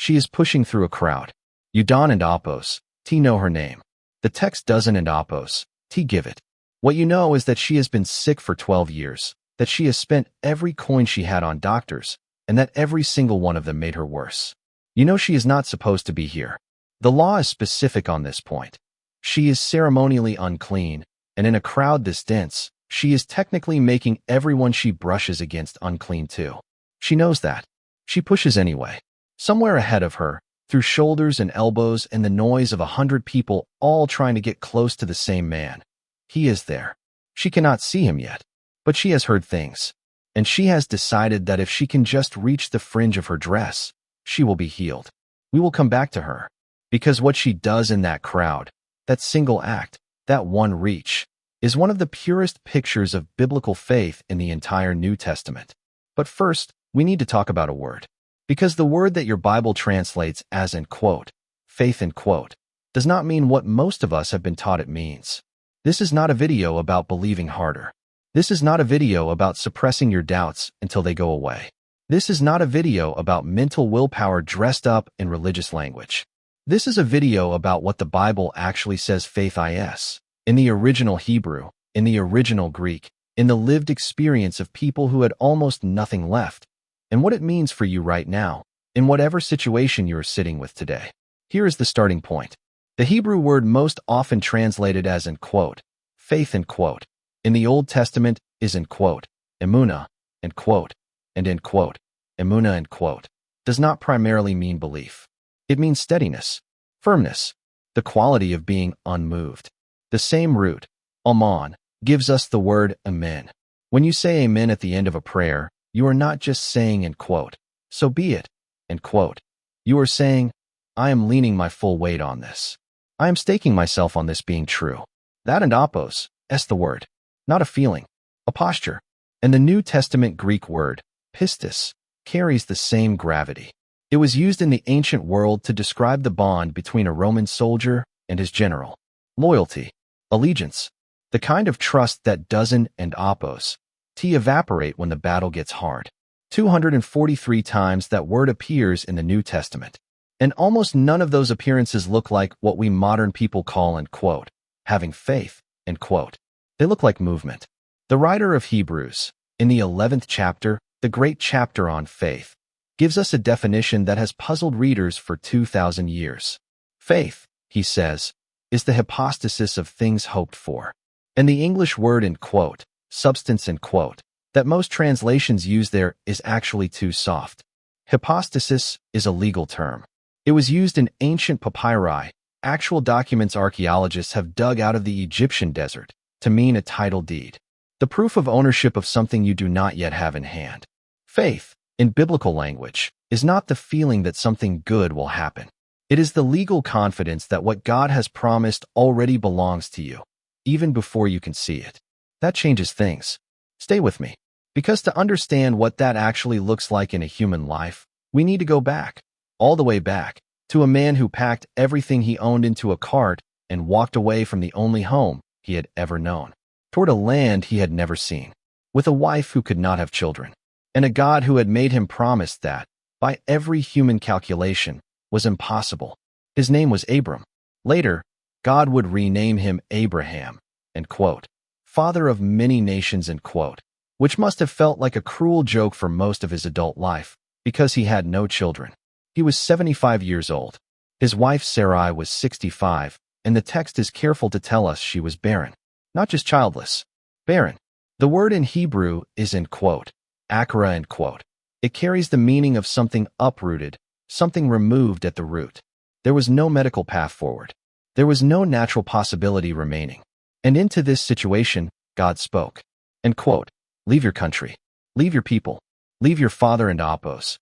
She is pushing through a crowd. Udon and Apos, T know her name. The text doesn't and Apos, T give it. What you know is that she has been sick for 12 years, that she has spent every coin she had on doctors, and that every single one of them made her worse. You know she is not supposed to be here. The law is specific on this point. She is ceremonially unclean, and in a crowd this dense, she is technically making everyone she brushes against unclean too. She knows that. She pushes anyway. Somewhere ahead of her, through shoulders and elbows and the noise of 100 people all trying to get close to the same man. He is there. She cannot see him yet, but she has heard things, and she has decided that if she can just reach the fringe of her dress, she will be healed. We will come back to her, because what she does in that crowd, that single act, that one reach, is one of the purest pictures of biblical faith in the entire New Testament. But first, we need to talk about a word. Because the word that your Bible translates as in quote, faith in quote, does not mean what most of us have been taught it means. This is not a video about believing harder. This is not a video about suppressing your doubts until they go away. This is not a video about mental willpower dressed up in religious language. This is a video about what the Bible actually says faith is, in the original Hebrew, in the original Greek, in the lived experience of people who had almost nothing left, and what it means for you right now, in whatever situation you are sitting with today. Here is the starting point. The Hebrew word most often translated as in quote, faith in quote, in the Old Testament is in quote, emunah, in quote, and in quote, emunah in quote, does not primarily mean belief. It means steadiness, firmness, the quality of being unmoved. The same root, amen, gives us the word amen. When you say amen at the end of a prayer, you are not just saying in quote, so be it, in quote. You are saying, I am leaning my full weight on this. I am staking myself on this being true. That and apos, the word, not a feeling, a posture. And the New Testament Greek word, pistis, carries the same gravity. It was used in the ancient world to describe the bond between a Roman soldier and his general. Loyalty, allegiance, the kind of trust that doesn't and apos, evaporate when the battle gets hard. 243 times that word appears in the New Testament. And almost none of those appearances look like what we modern people call, in quote, having faith, in quote. They look like movement. The writer of Hebrews, in the 11th chapter, the great chapter on faith, gives us a definition that has puzzled readers for 2,000 years. Faith, he says, is the hypostasis of things hoped for. And the English word in quote, substance in quote, that most translations use there is actually too soft. Hypostasis is a legal term. It was used in ancient papyri, actual documents archaeologists have dug out of the Egyptian desert, to mean a title deed. The proof of ownership of something you do not yet have in hand. Faith, in biblical language, is not the feeling that something good will happen. It is the legal confidence that what God has promised already belongs to you, even before you can see it. That changes things. Stay with me. Because to understand what that actually looks like in a human life, we need to go back, all the way back, to a man who packed everything he owned into a cart and walked away from the only home he had ever known, toward a land he had never seen, with a wife who could not have children, and a God who had made him promise that, by every human calculation, was impossible. His name was Abram. Later, God would rename him Abraham, end quote, father of many nations, end quote, which must have felt like a cruel joke for most of his adult life, because he had no children. He was 75 years old. His wife Sarai was 65, and the text is careful to tell us she was barren. Not just childless, barren. The word in Hebrew is in quote, akra, end quote. It carries the meaning of something uprooted, something removed at the root. There was no medical path forward. There was no natural possibility remaining. And into this situation, God spoke. End quote. Leave your country. Leave your people. Leave your father and Apos'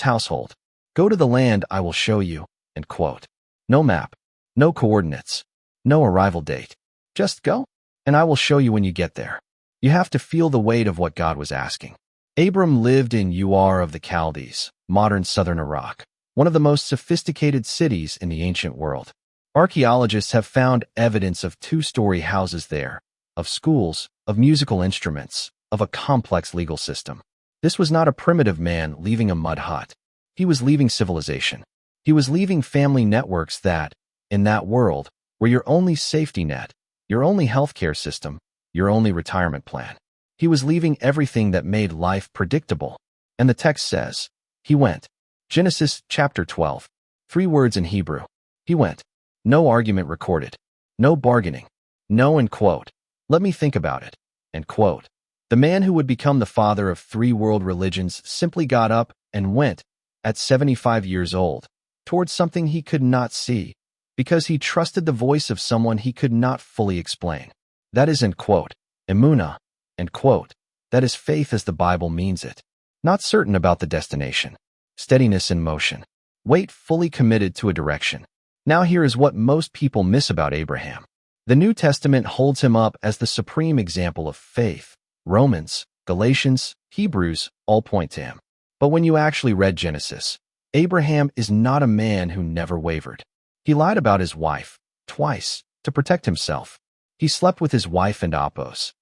household. Go to the land I will show you, end quote. No map. No coordinates. No arrival date. Just go, and I will show you when you get there. You have to feel the weight of what God was asking. Abram lived in Ur of the Chaldees, modern southern Iraq, one of the most sophisticated cities in the ancient world. Archaeologists have found evidence of two-story houses there, of schools, of musical instruments, of a complex legal system. This was not a primitive man leaving a mud hut. He was leaving civilization. He was leaving family networks that, in that world, were your only safety net, your only healthcare system, your only retirement plan. He was leaving everything that made life predictable. And the text says, he went. Genesis chapter 12. 3 words in Hebrew. He went. No argument recorded. No bargaining. No end quote. Let me think about it. End quote. The man who would become the father of 3 world religions simply got up and went, at 75 years old, towards something he could not see, because he trusted the voice of someone he could not fully explain. That is, end quote, emunah, end quote. That is faith as the Bible means it. Not certain about the destination. Steadiness in motion. Weight fully committed to a direction. Now here is what most people miss about Abraham. The New Testament holds him up as the supreme example of faith. Romans, Galatians, Hebrews all point to him. But when you actually read Genesis, Abraham is not a man who never wavered. He lied about his wife, twice, to protect himself. He slept with his wife and Apos'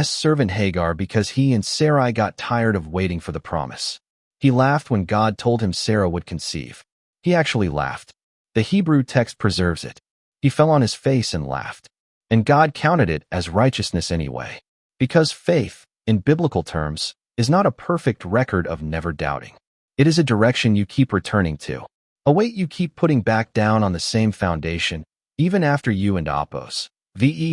servant Hagar because he and Sarai got tired of waiting for the promise. He laughed when God told him Sarah would conceive. He actually laughed. The Hebrew text preserves it. He fell on his face and laughed. And God counted it as righteousness anyway. Because faith, in biblical terms, is not a perfect record of never doubting. It is a direction you keep returning to. A weight you keep putting back down on the same foundation, even after you and Apos'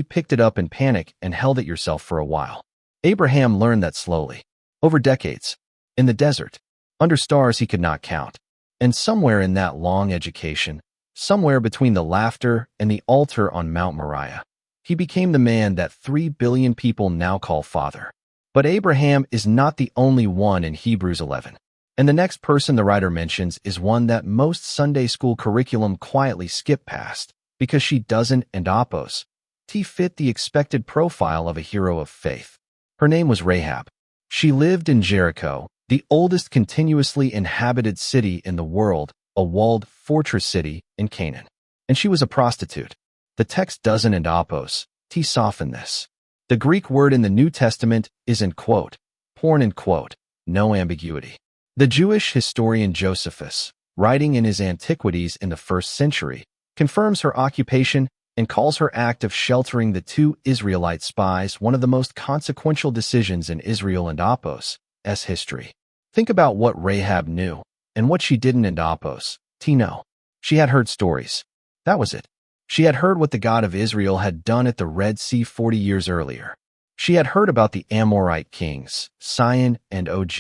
picked it up in panic and held it yourself for a while. Abraham learned that slowly. Over decades. In the desert. Under stars he could not count. And somewhere in that long education, somewhere between the laughter and the altar on Mount Moriah, he became the man that 3 billion people now call father. But Abraham is not the only one in Hebrews 11. And the next person the writer mentions is one that most Sunday school curriculum quietly skip past, because she doesn't and Apos' fit the expected profile of a hero of faith. Her name was Rahab. She lived in Jericho, the oldest continuously inhabited city in the world, a walled fortress city in Canaan. And she was a prostitute. The text doesn't and Apos' soften this. The Greek word in the New Testament is in quote, porn in quote, no ambiguity. The Jewish historian Josephus, writing in his Antiquities in the 1st century, confirms her occupation and calls her act of sheltering the 2 Israelite spies one of the most consequential decisions in Israel and Apos' history. Think about what Rahab knew and what she didn't and Apos' know. She had heard stories. That was it. She had heard what the God of Israel had done at the Red Sea 40 years earlier. She had heard about the Amorite kings, Sihon and Og,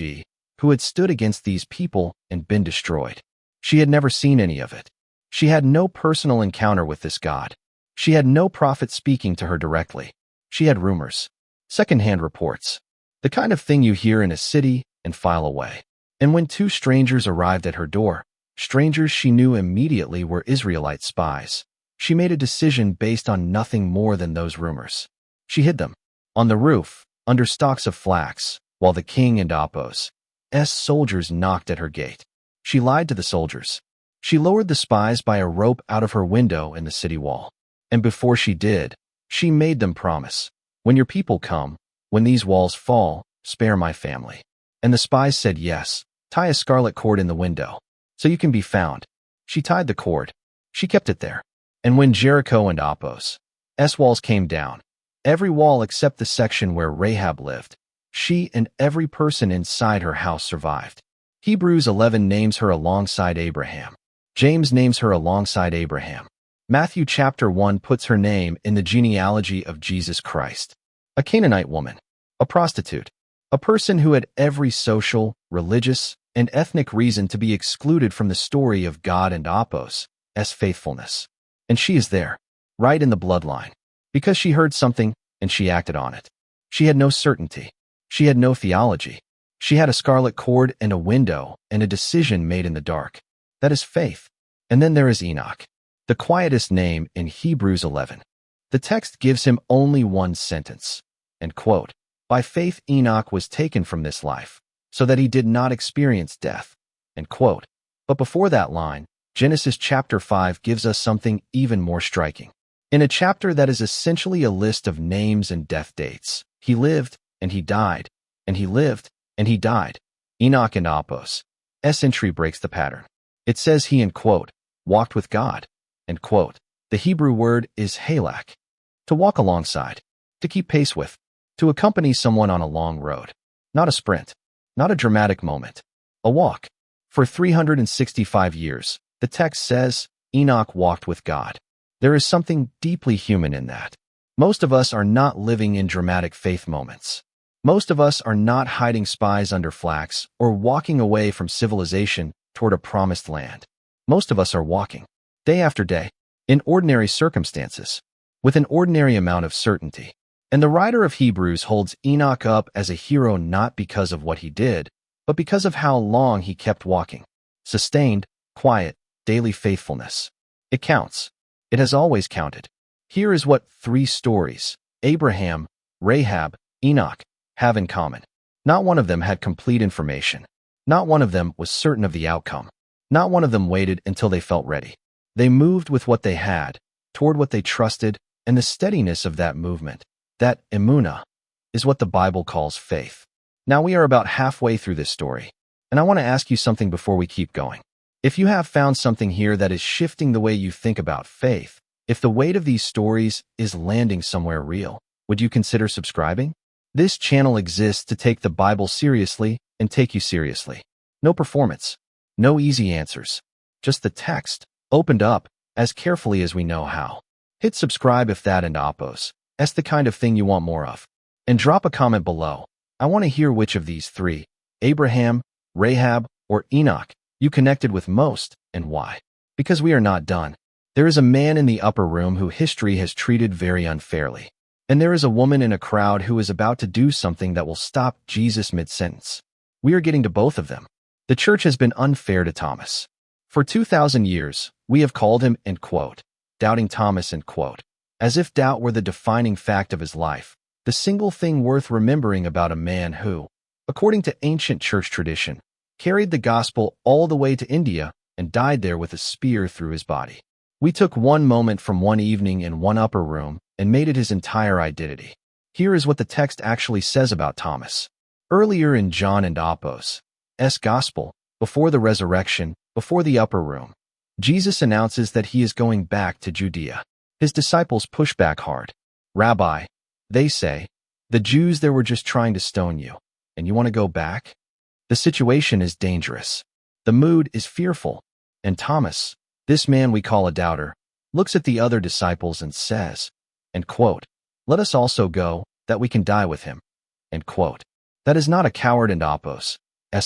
who had stood against these people and been destroyed. She had never seen any of it. She had no personal encounter with this God. She had no prophet speaking to her directly. She had rumors, secondhand reports, the kind of thing you hear in a city and file away. And when 2 strangers arrived at her door, strangers she knew immediately were Israelite spies, she made a decision based on nothing more than those rumors. She hid them on the roof, under stalks of flax, while the king and Apos' soldiers knocked at her gate. She lied to the soldiers. She lowered the spies by a rope out of her window in the city wall. And before she did, she made them promise, when your people come, when these walls fall, spare my family. And the spies said yes, tie a scarlet cord in the window, so you can be found. She tied the cord. She kept it there. And when Jericho and Apos' walls came down, every wall except the section where Rahab lived, she and every person inside her house survived. Hebrews 11 names her alongside Abraham. James names her alongside Abraham. Matthew chapter 1 puts her name in the genealogy of Jesus Christ. A Canaanite woman, a prostitute, a person who had every social, religious, and ethnic reason to be excluded from the story of God and Apos' faithfulness. And she is there, right in the bloodline, because she heard something and she acted on it. She had no certainty. She had no theology. She had a scarlet cord and a window and a decision made in the dark. That is faith. And then there is Enoch, the quietest name in Hebrews 11. The text gives him only one sentence, and quote, by faith Enoch was taken from this life, so that he did not experience death, end quote. But before that line, Genesis chapter 5 gives us something even more striking. In a chapter that is essentially a list of names and death dates, he lived, and he died, and he lived, and he died. Enoch and Apos' entry breaks the pattern. It says he, end quote, walked with God. End quote. The Hebrew word is halak, to walk alongside, to keep pace with, to accompany someone on a long road. Not a sprint, not a dramatic moment, a walk. For 365 years, the text says, Enoch walked with God. There is something deeply human in that. Most of us are not living in dramatic faith moments. Most of us are not hiding spies under flax or walking away from civilization toward a promised land. Most of us are walking, day after day, in ordinary circumstances, with an ordinary amount of certainty. And the writer of Hebrews holds Enoch up as a hero not because of what he did, but because of how long he kept walking. Sustained, quiet, daily faithfulness. It counts. It has always counted. Here is what 3 stories, Abraham, Rahab, Enoch, have in common. Not one of them had complete information. Not one of them was certain of the outcome. Not one of them waited until they felt ready. They moved with what they had, toward what they trusted, and the steadiness of that movement, that emunah, is what the Bible calls faith. Now we are about halfway through this story, and I want to ask you something before we keep going. If you have found something here that is shifting the way you think about faith, if the weight of these stories is landing somewhere real, would you consider subscribing? This channel exists to take the Bible seriously and take you seriously. No performance, no easy answers, just the text, opened up as carefully as we know how. Hit subscribe if that and Oppos. That's the kind of thing you want more of. And drop a comment below. I want to hear which of these 3, Abraham, Rahab, or Enoch, you connected with most, and why. Because we are not done. There is a man in the upper room who history has treated very unfairly. And there is a woman in a crowd who is about to do something that will stop Jesus mid-sentence. We are getting to both of them. The church has been unfair to Thomas. For 2,000 years, we have called him, end quote, doubting Thomas, end quote, as if doubt were the defining fact of his life, the single thing worth remembering about a man who, according to ancient church tradition, carried the gospel all the way to India and died there with a spear through his body. We took one moment from one evening in one upper room and made it his entire identity. Here is what the text actually says about Thomas. Earlier in John and Oppos' gospel, before the resurrection, before the upper room, Jesus announces that he is going back to Judea. His disciples push back hard. Rabbi, they say, the Jews there were just trying to stone you, and you want to go back? The situation is dangerous. The mood is fearful. And Thomas, this man we call a doubter, looks at the other disciples and says, end quote, let us also go, that we can die with him. End quote. That is not a coward and Oppos'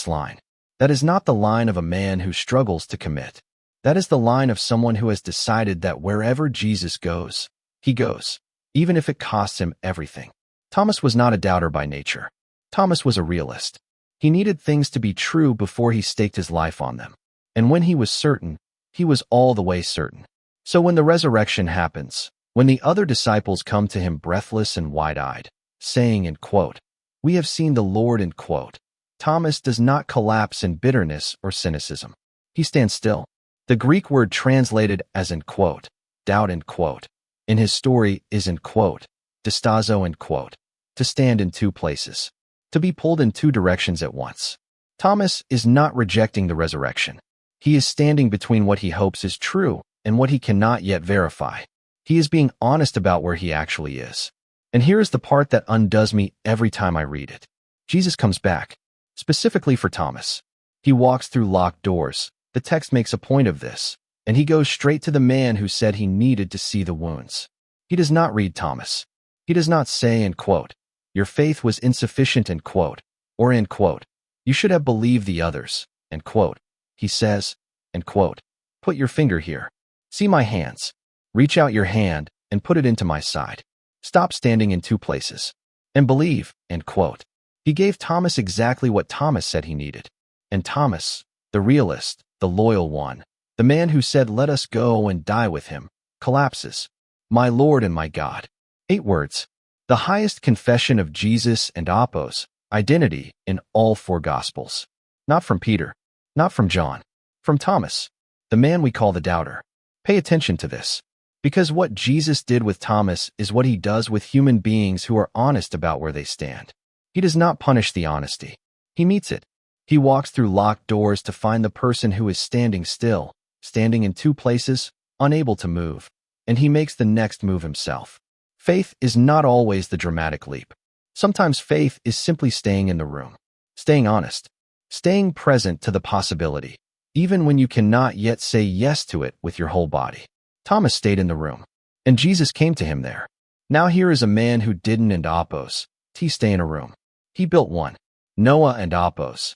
line. That is not the line of a man who struggles to commit. That is the line of someone who has decided that wherever Jesus goes, he goes, even if it costs him everything. Thomas was not a doubter by nature. Thomas was a realist. He needed things to be true before he staked his life on them. And when he was certain, he was all the way certain. So when the resurrection happens, when the other disciples come to him breathless and wide-eyed, saying, end quote, we have seen the Lord, end quote, Thomas does not collapse in bitterness or cynicism. He stands still. The Greek word translated as, end quote, doubt, end quote, in his story is, end quote, distazo, end quote, to stand in 2 places, to be pulled in 2 directions at once. Thomas is not rejecting the resurrection. He is standing between what he hopes is true and what he cannot yet verify. He is being honest about where he actually is. And here is the part that undoes me every time I read it. Jesus comes back, specifically for Thomas. He walks through locked doors. The text makes a point of this, and he goes straight to the man who said he needed to see the wounds. He does not read Thomas. He does not say, end quote, your faith was insufficient, end quote, or, end quote, you should have believed the others, end quote. He says, end quote, put your finger here. See my hands. Reach out your hand and put it into my side. Stop standing in 2 places. And believe, end quote. He gave Thomas exactly what Thomas said he needed. And Thomas, the realist, the loyal one, the man who said, let us go and die with him, collapses. My Lord and my God. 8 words. The highest confession of Jesus and Oppos' identity in all 4 Gospels. Not from Peter, not from John, from Thomas, the man we call the doubter. Pay attention to this, because what Jesus did with Thomas is what he does with human beings who are honest about where they stand. He does not punish the honesty. He meets it. He walks through locked doors to find the person who is standing still, standing in two places, unable to move, and he makes the next move himself. Faith is not always the dramatic leap. Sometimes faith is simply staying in the room, staying honest, staying present to the possibility, even when you cannot yet say yes to it with your whole body. Thomas stayed in the room, and Jesus came to him there. Now here is a man who didn't and Apos, stay in a room. He built one. Noah and Apos'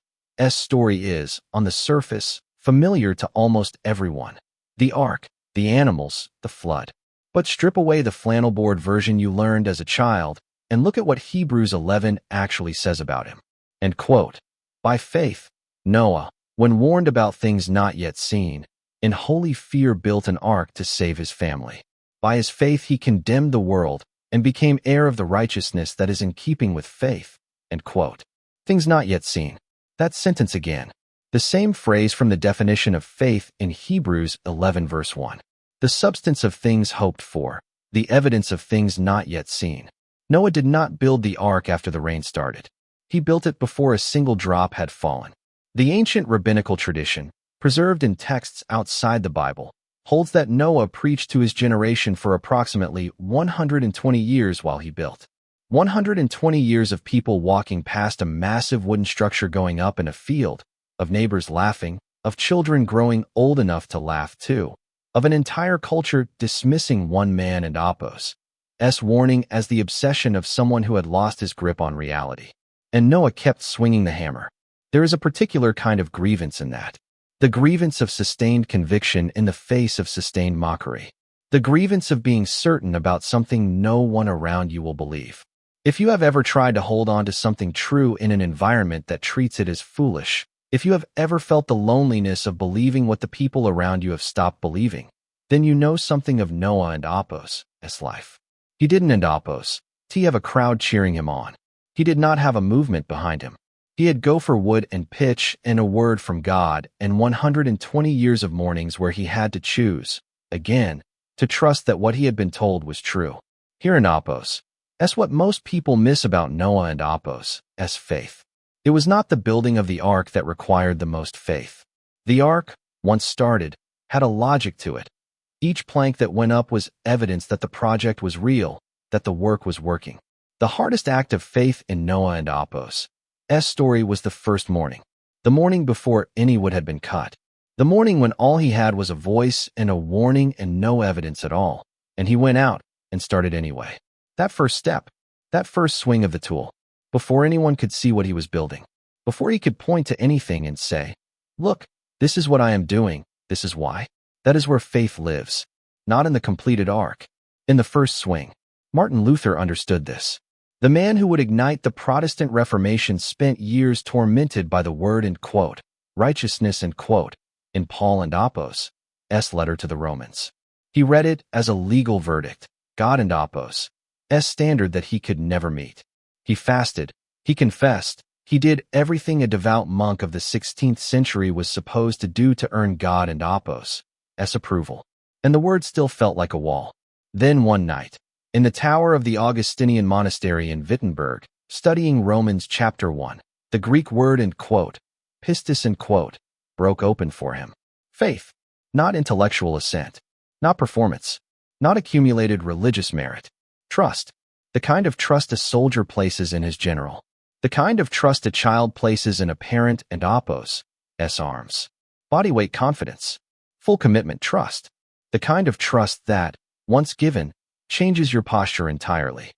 story is, on the surface, familiar to almost everyone. The ark, the animals, the flood. But strip away the flannel board version you learned as a child, and look at what Hebrews 11 actually says about him. And quote, "By faith, Noah, when warned about things not yet seen, in holy fear built an ark to save his family. By his faith he condemned the world and became heir of the righteousness that is in keeping with faith." End quote. Things not yet seen. That sentence again. The same phrase from the definition of faith in Hebrews 11 verse 1. The substance of things hoped for, the evidence of things not yet seen. Noah did not build the ark after the rain started. He built it before a single drop had fallen. The ancient rabbinical tradition, preserved in texts outside the Bible, holds that Noah preached to his generation for approximately 120 years while he built. 120 years of people walking past a massive wooden structure going up in a field, of neighbors laughing, of children growing old enough to laugh too, of an entire culture dismissing one man and Apos' warning as the obsession of someone who had lost his grip on reality. And Noah kept swinging the hammer. There is a particular kind of grievance in that. The grievance of sustained conviction in the face of sustained mockery. The grievance of being certain about something no one around you will believe. If you have ever tried to hold on to something true in an environment that treats it as foolish, if you have ever felt the loneliness of believing what the people around you have stopped believing, then you know something of Noah and Apos' life. He didn't and Apos' have a crowd cheering him on. He did not have a movement behind him. He had gopher wood and pitch and a word from God and 120 years of mornings where he had to choose, again, to trust that what he had been told was true. Here in Apos', that's what most people miss about Noah and Apos' faith. It was not the building of the ark that required the most faith. The ark, once started, had a logic to it. Each plank that went up was evidence that the project was real, that the work was working. The hardest act of faith in Noah and Apos' story was the first morning. The morning before any wood had been cut. The morning when all he had was a voice and a warning and no evidence at all. And he went out and started anyway. That first step, that first swing of the tool, before anyone could see what he was building, before he could point to anything and say, "Look, this is what I am doing, this is why." That is where faith lives, not in the completed ark, in the first swing. Martin Luther understood this. The man who would ignite the Protestant Reformation spent years tormented by the word and quote, righteousness and quote, in Paul and Apos' letter to the Romans. He read it as a legal verdict, God and Apos' standard that he could never meet. He fasted, he confessed, he did everything a devout monk of the 16th century was supposed to do to earn God and Apos' approval. And the word still felt like a wall. Then one night, in the tower of the Augustinian monastery in Wittenberg, studying Romans chapter 1, the Greek word and quote, pistis and quote, broke open for him. Faith, not intellectual assent, not performance, not accumulated religious merit. Trust, the kind of trust a soldier places in his general, the kind of trust a child places in a parent and Apos' arms. Bodyweight confidence, full commitment trust, the kind of trust that, once given, changes your posture entirely.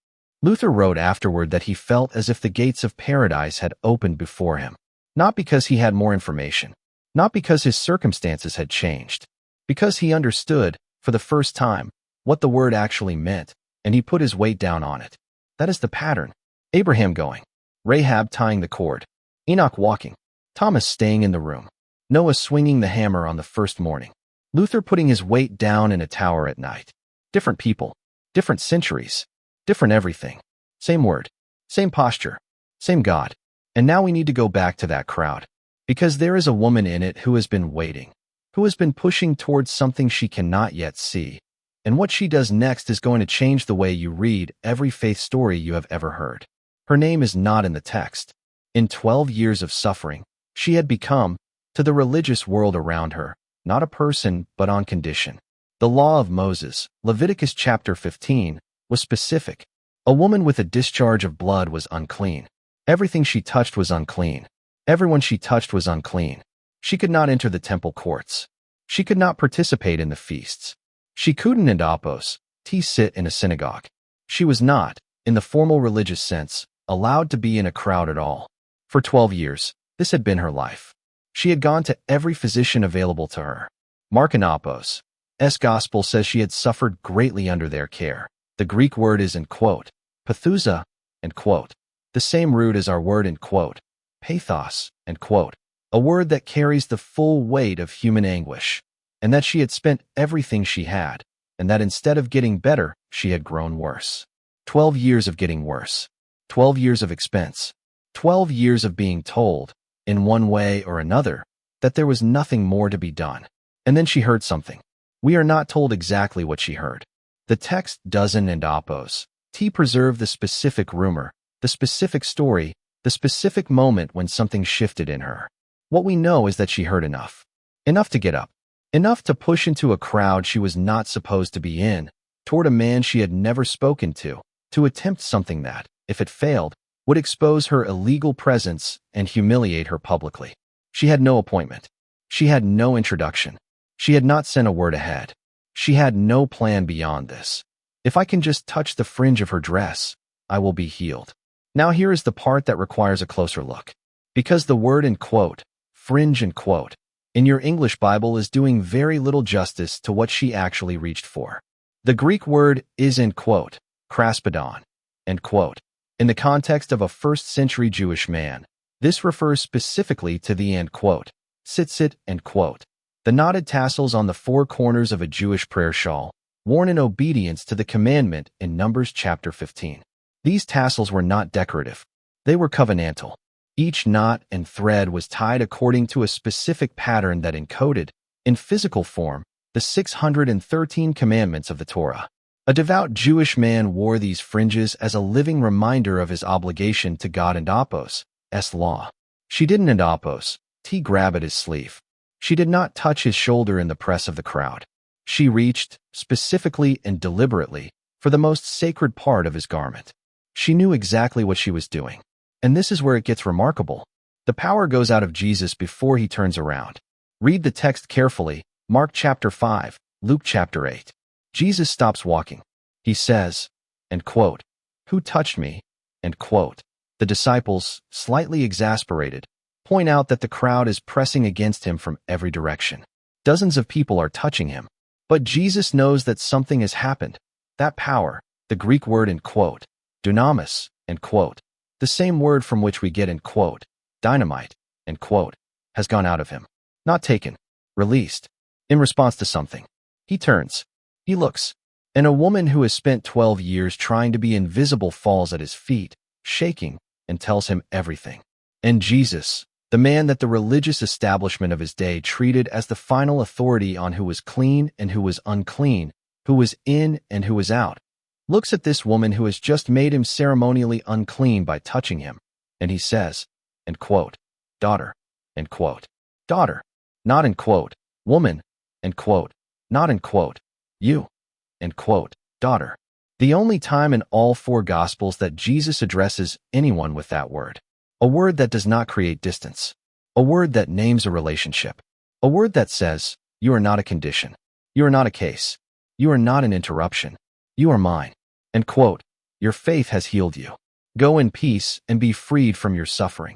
Luther wrote afterward that he felt as if the gates of paradise had opened before him, not because he had more information, not because his circumstances had changed, because he understood, for the first time, what the word actually meant, and he put his weight down on it. That is the pattern. Abraham going, Rahab tying the cord, Enoch walking, Thomas staying in the room, Noah swinging the hammer on the first morning, Luther putting his weight down in a tower at night. Different people, different centuries, different everything. Same word, same posture, same God. And now we need to go back to that crowd, because there is a woman in it who has been waiting, who has been pushing towards something she cannot yet see. And what she does next is going to change the way you read every faith story you have ever heard. Her name is not in the text. In 12 years of suffering, she had become, to the religious world around her, not a person, but on condition. The law of Moses, Leviticus chapter 15, was specific. A woman with a discharge of blood was unclean. Everything she touched was unclean. Everyone she touched was unclean. She could not enter the temple courts. She could not participate in the feasts. She couldn't endopos, sit in a synagogue. She was not, in the formal religious sense, allowed to be in a crowd at all. For 12 years, this had been her life. She had gone to every physician available to her. Mark Anopos' gospel says she had suffered greatly under their care. The Greek word is pathusa, the same root as our word pathos, a word that carries the full weight of human anguish, and that she had spent everything she had, and that instead of getting better, she had grown worse. 12 years of getting worse. 12 years of expense. 12 years of being told, in one way or another, that there was nothing more to be done. And then she heard something. We are not told exactly what she heard. The text doesn't endopos, preserve the specific rumor, the specific story, the specific moment when something shifted in her. What we know is that she heard enough. Enough to get up. Enough to push into a crowd she was not supposed to be in, toward a man she had never spoken to attempt something that, if it failed, would expose her illegal presence and humiliate her publicly. She had no appointment. She had no introduction. She had not sent a word ahead. She had no plan beyond this. If I can just touch the fringe of her dress, I will be healed. Now here is the part that requires a closer look. Because the word fringe in your English Bible is doing very little justice to what she actually reached for. The Greek word is kraspedon, in the context of a first-century Jewish man. This refers specifically to the tzitzit, the knotted tassels on the four corners of a Jewish prayer shawl, worn in obedience to the commandment in Numbers chapter 15. These tassels were not decorative. They were covenantal. Each knot and thread was tied according to a specific pattern that encoded, in physical form, the 613 commandments of the Torah. A devout Jewish man wore these fringes as a living reminder of his obligation to God and Apos' law. She didn't endopos, grab at his sleeve. She did not touch his shoulder in the press of the crowd. She reached, specifically and deliberately, for the most sacred part of his garment. She knew exactly what she was doing. And this is where it gets remarkable. The power goes out of Jesus before he turns around. Read the text carefully, Mark chapter 5, Luke chapter 8. Jesus stops walking. He says, "Who touched me?" The disciples, slightly exasperated, point out that the crowd is pressing against him from every direction. Dozens of people are touching him. But Jesus knows that something has happened. That power, the Greek word dunamis, the same word from which we get dynamite, has gone out of him. Not taken, released, in response to something. He turns. He looks. And a woman who has spent 12 years trying to be invisible falls at his feet, shaking, and tells him everything. And Jesus, the man that the religious establishment of his day treated as the final authority on who was clean and who was unclean, who was in and who was out, looks at this woman who has just made him ceremonially unclean by touching him, and he says, daughter, daughter, not woman, not you, daughter. The only time in all four Gospels that Jesus addresses anyone with that word. A word that does not create distance. A word that names a relationship. A word that says, you are not a condition. You are not a case. You are not an interruption. You are mine. Your faith has healed you. Go in peace and be freed from your suffering.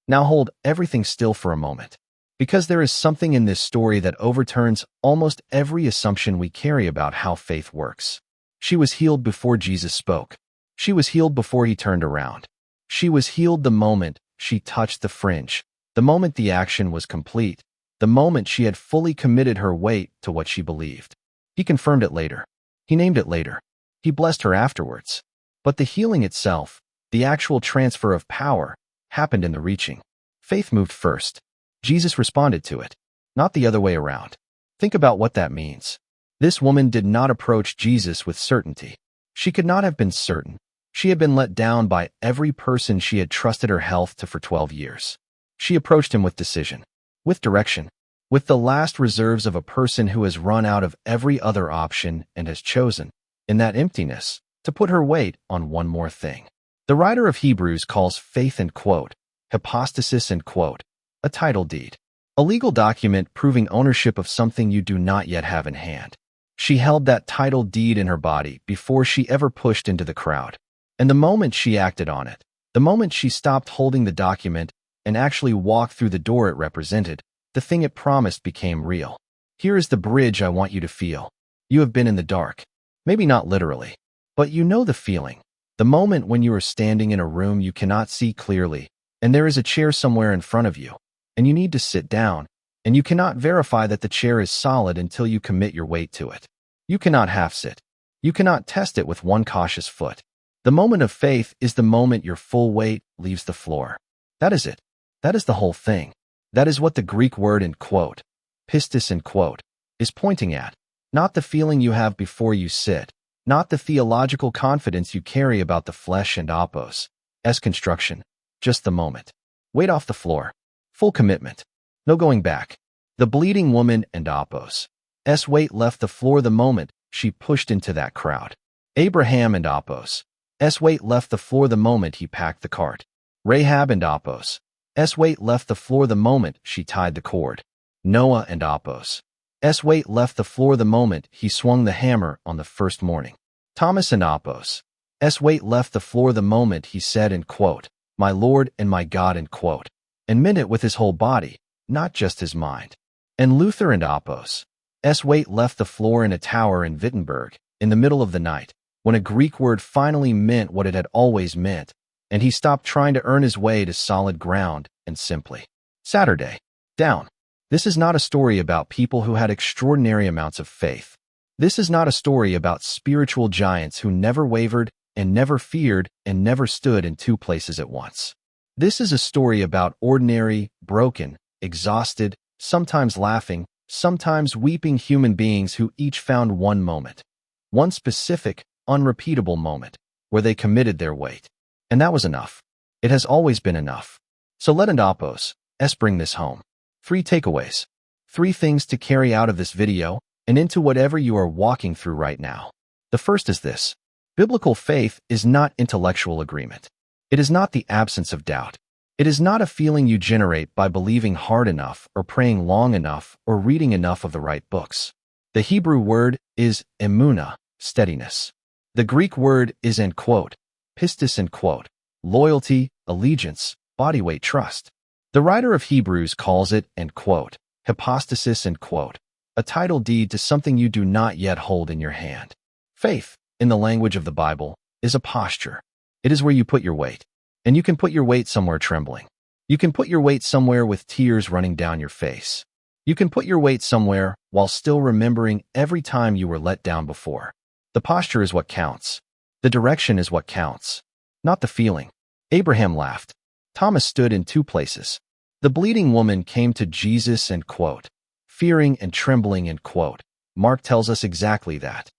Now hold everything still for a moment. Because there is something in this story that overturns almost every assumption we carry about how faith works. She was healed before Jesus spoke. She was healed before he turned around. She was healed the moment she touched the fringe, the moment the action was complete, the moment she had fully committed her weight to what she believed. He confirmed it later. He named it later. He blessed her afterwards. But the healing itself, the actual transfer of power, happened in the reaching. Faith moved first. Jesus responded to it, not the other way around. Think about what that means. This woman did not approach Jesus with certainty. She could not have been certain. She had been let down by every person she had trusted her health to for 12 years. She approached him with decision, with direction, with the last reserves of a person who has run out of every other option and has chosen, in that emptiness, to put her weight on one more thing. The writer of Hebrews calls faith and quote, hypostasis and quote, a title deed, a legal document proving ownership of something you do not yet have in hand. She held that title deed in her body before she ever pushed into the crowd. And the moment she acted on it, the moment she stopped holding the document and actually walked through the door it represented, the thing it promised became real. Here is the bridge I want you to feel. You have been in the dark. Maybe not literally, but you know the feeling. The moment when you are standing in a room you cannot see clearly, and there is a chair somewhere in front of you, and you need to sit down, and you cannot verify that the chair is solid until you commit your weight to it. You cannot half-sit. You cannot test it with one cautious foot. The moment of faith is the moment your full weight leaves the floor. That is it. That is the whole thing. That is what the Greek word in quote, pistis in quote, is pointing at. Not the feeling you have before you sit, not the theological confidence you carry about the flesh and apos, s construction, just the moment. Weight off the floor. Full commitment. No going back. The bleeding woman and apos, s weight left the floor the moment she pushed into that crowd. Abraham and apos, s weight left the floor the moment he packed the cart. Rahab and apos, s weight left the floor the moment she tied the cord. Noah and apos, s weight left the floor the moment he swung the hammer on the first morning. Thomas and apos, s weight left the floor the moment he said in quote, my Lord and my God in quote, and meant it with his whole body, not just his mind. And Luther and apos, s weight left the floor in a tower in Wittenberg, in the middle of the night, when a Greek word finally meant what it had always meant, and he stopped trying to earn his way to solid ground and simply, Saturday, down. This is not a story about people who had extraordinary amounts of faith. This is not a story about spiritual giants who never wavered and never feared and never stood in two places at once. This is a story about ordinary, broken, exhausted, sometimes laughing, sometimes weeping human beings who each found one moment, one specific, unrepeatable moment, where they committed their weight. And that was enough. It has always been enough. So let Apos bring this home. 3 takeaways. 3 things to carry out of this video and into whatever you are walking through right now. The first is this. Biblical faith is not intellectual agreement. It is not the absence of doubt. It is not a feeling you generate by believing hard enough or praying long enough or reading enough of the right books. The Hebrew word is emunah, steadiness. The Greek word is in quote, pistis in quote, loyalty, allegiance, bodyweight trust. The writer of Hebrews calls it, and quote, hypostasis and quote, a title deed to something you do not yet hold in your hand. Faith, in the language of the Bible, is a posture. It is where you put your weight. And you can put your weight somewhere trembling. You can put your weight somewhere with tears running down your face. You can put your weight somewhere while still remembering every time you were let down before. The posture is what counts. The direction is what counts, not the feeling. Abraham laughed. Thomas stood in 2 places. The bleeding woman came to Jesus and quote, fearing and trembling and quote. Mark tells us exactly that.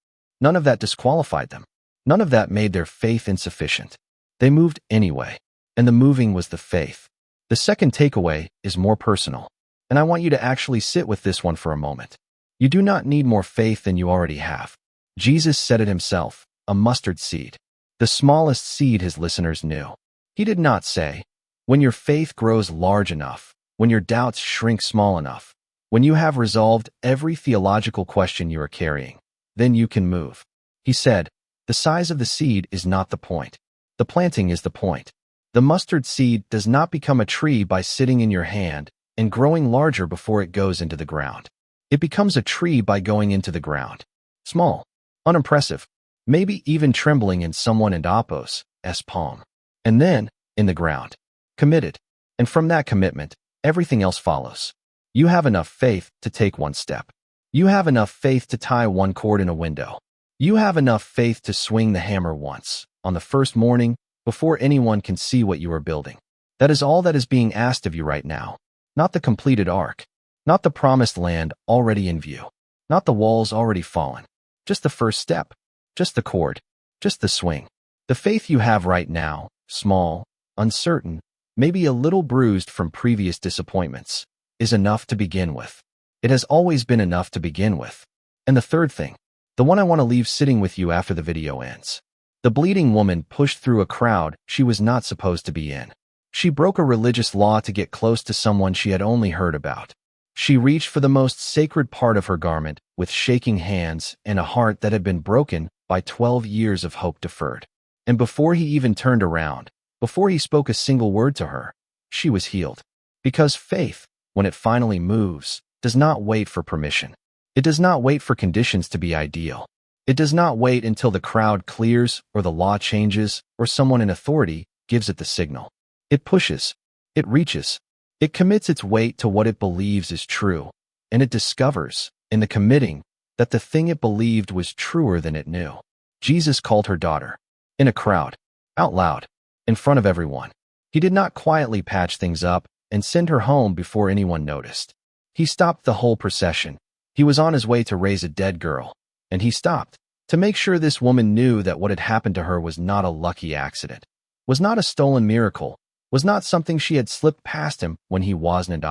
None of that disqualified them. None of that made their faith insufficient. They moved anyway, and the moving was the faith. The second takeaway is more personal, and I want you to actually sit with this one for a moment. You do not need more faith than you already have. Jesus said it himself, a mustard seed, the smallest seed his listeners knew. He did not say, when your faith grows large enough, when your doubts shrink small enough, when you have resolved every theological question you are carrying, then you can move. He said, the size of the seed is not the point. The planting is the point. The mustard seed does not become a tree by sitting in your hand and growing larger before it goes into the ground. It becomes a tree by going into the ground. Small, unimpressive, maybe even trembling in someone and Apos' palm. And then, in the ground. Committed. And from that commitment, everything else follows. You have enough faith to take one step. You have enough faith to tie one cord in a window. You have enough faith to swing the hammer once, on the first morning, before anyone can see what you are building. That is all that is being asked of you right now. Not the completed ark. Not the promised land already in view. Not the walls already fallen. Just the first step. Just the cord. Just the swing. The faith you have right now, small, uncertain, maybe a little bruised from previous disappointments, is enough to begin with. It has always been enough to begin with. And the third thing, the one I want to leave sitting with you after the video ends. The bleeding woman pushed through a crowd she was not supposed to be in. She broke a religious law to get close to someone she had only heard about. She reached for the most sacred part of her garment with shaking hands and a heart that had been broken by 12 years of hope deferred. And before he even turned around, before he spoke a single word to her, she was healed. Because faith, when it finally moves, does not wait for permission. It does not wait for conditions to be ideal. It does not wait until the crowd clears or the law changes or someone in authority gives it the signal. It pushes. It reaches. It commits its weight to what it believes is true, and it discovers, in the committing, that the thing it believed was truer than it knew. Jesus called her daughter. In a crowd. Out loud. In front of everyone. He did not quietly patch things up and send her home before anyone noticed. He stopped the whole procession. He was on his way to raise a dead girl, and he stopped to make sure this woman knew that what had happened to her was not a lucky accident, was not a stolen miracle, was not something she had slipped past him when he wasn't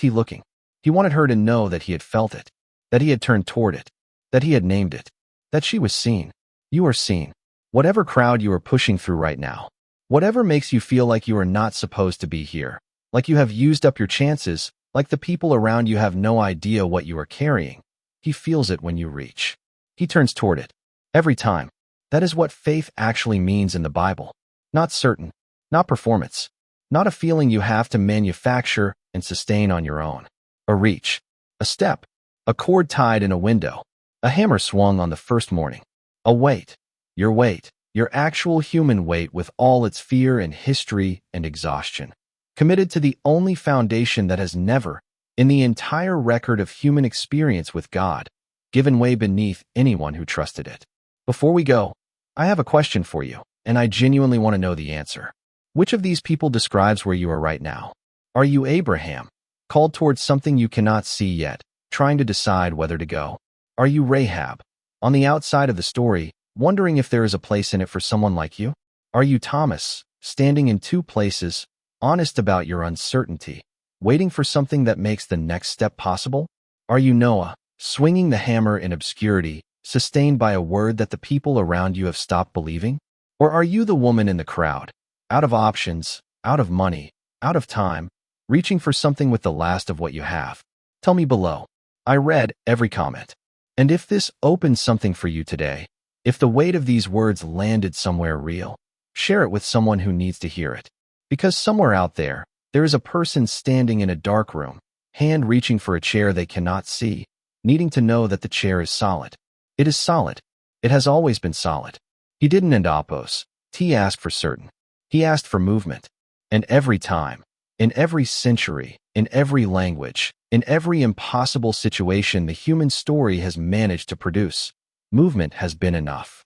looking. He wanted her to know that he had felt it, that he had turned toward it, that he had named it, that she was seen. You are seen. Whatever crowd you are pushing through right now, whatever makes you feel like you are not supposed to be here, like you have used up your chances, like the people around you have no idea what you are carrying, he feels it when you reach. He turns toward it. Every time. That is what faith actually means in the Bible. Not certain. Not performance. Not a feeling you have to manufacture and sustain on your own. A reach. A step. A cord tied in a window. A hammer swung on the first morning. A weight. Your actual human weight with all its fear and history and exhaustion. Committed to the only foundation that has never, in the entire record of human experience with God, given way beneath anyone who trusted it. Before we go, I have a question for you, and I genuinely want to know the answer. Which of these people describes where you are right now? Are you Abraham, called towards something you cannot see yet, trying to decide whether to go? Are you Rahab, on the outside of the story, wondering if there is a place in it for someone like you? Are you Thomas, standing in two places, honest about your uncertainty, waiting for something that makes the next step possible? Are you Noah, swinging the hammer in obscurity, sustained by a word that the people around you have stopped believing? Or are you the woman in the crowd, out of options, out of money, out of time, reaching for something with the last of what you have? Tell me below. I read every comment. And if this opens something for you today, if the weight of these words landed somewhere real, share it with someone who needs to hear it. Because somewhere out there, there is a person standing in a dark room, hand reaching for a chair they cannot see, needing to know that the chair is solid. It is solid. It has always been solid. He didn't endopos. He asked for certain. He asked for movement. And every time, in every century, in every language, in every impossible situation the human story has managed to produce, movement has been enough.